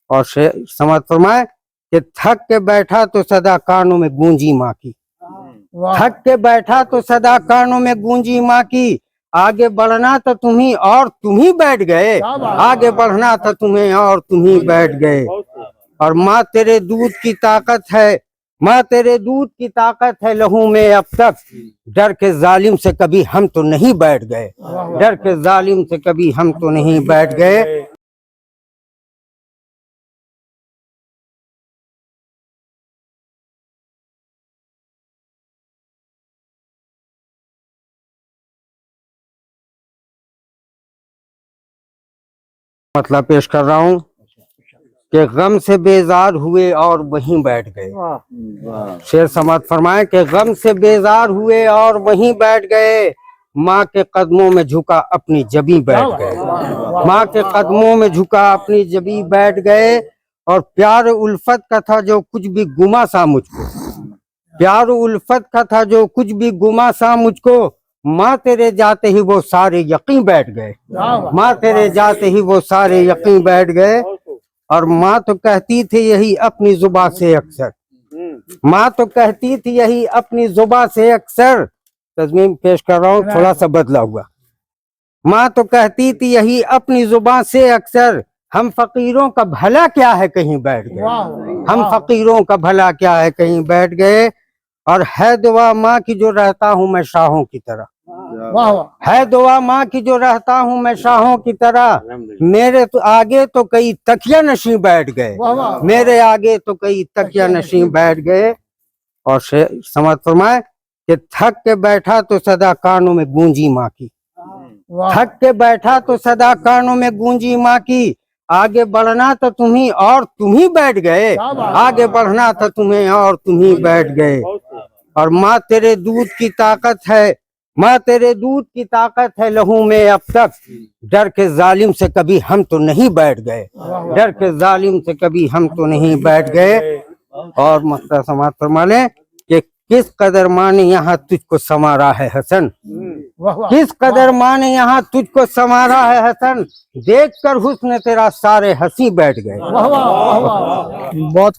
اور سمجھ فرمائے کہ تھک کے بیٹھا تو صدا کانوں میں گونجی ماں کی، تھک کے بیٹھا تو صدا کانوں میں گونجی ماں کی، آگے بڑھنا تھا تمہیں اور تمہیں بیٹھ گئے، آگے بڑھنا تھا تمہیں اور تمہیں بیٹھ گئے۔ اور ماں تیرے دودھ کی طاقت ہے، ماں تیرے دودھ کی طاقت ہے لہو میں اب تک، ڈر کے ظالم سے کبھی ہم تو نہیں بیٹھ گئے، ڈر کے ظالم سے کبھی ہم تو نہیں بیٹھ گئے۔ مطلب پیش کر رہا ہوں کہ غم سے بیزار ہوئے اور وہیں بیٹھ گئے۔ شعر سماعت فرمائیں کہ غم سے بیزار ہوئے اور وہیں بیٹھ گئے، ماں کے قدموں میں جھکا اپنی جبیں بیٹھ گئے، ماں کے قدموں میں جھکا اپنی جبیں بیٹھ گئے۔ اور پیار الفت کا تھا جو کچھ بھی گما سا مجھ کو، پیار الفت کا تھا جو کچھ بھی گما سا مجھ کو، ماں تیرے جاتے ہی وہ سارے یقین بیٹھ گئے، ماں تیرے جاتے ہی وہ سارے یقین بیٹھ گئے۔ اور ماں تو کہتی تھی یہی اپنی زباں سے اکثر، ماں تو کہتی تھی یہی اپنی زباں سے اکثر، تضمین پیش کر رہا ہوں تھوڑا سا بدلا ہوا۔ ماں تو کہتی تھی یہی اپنی زباں سے اکثر، ہم فقیروں کا بھلا کیا ہے کہیں بیٹھ گئے، ہم فقیروں کا بھلا کیا ہے کہیں بیٹھ گئے۔ اور ہے دعا ماں کی جو رہتا ہوں میں شاہوں کی طرح، ہے دعا ماں کی جو رہتا ہوں میں شاہوں کی طرح، میرے تو آگے تو کئی تکیہ نشیں بیٹھ گئے، میرے آگے تو کئی تکیہ نشیں بیٹھ گئے۔ اور سمجھ فرمائے کہ تھک کے بیٹھا تو صدا کانوں میں گونجی ماں کی، تھک کے بیٹھا تو صدا کانوں میں گونجی ماں کی، آگے بڑھنا تھا تمہیں اور تمہیں بیٹھ گئے، آگے بڑھنا تھا تمہیں اور تمہیں بیٹھ گئے۔ اور ماں تیرے دودھ کی طاقت ہے، ماں تیرے دودھ کی طاقت ہے لہو میں اب تک، ڈر کے ظالم سے کبھی ہم تو نہیں بیٹھ گئے، ڈر کے ظالم سے کبھی ہم تو نہیں بیٹھ گئے۔ اور مطلب سماعت فرما لیں کہ کس قدر ماں نے یہاں تجھ کو سنوارا ہے حسن، کس قدر ماں نے یہاں تجھ کو سنوارا ہے حسن، دیکھ کر حسن تیرا سارے ہنسی بیٹھ گئے۔ بہت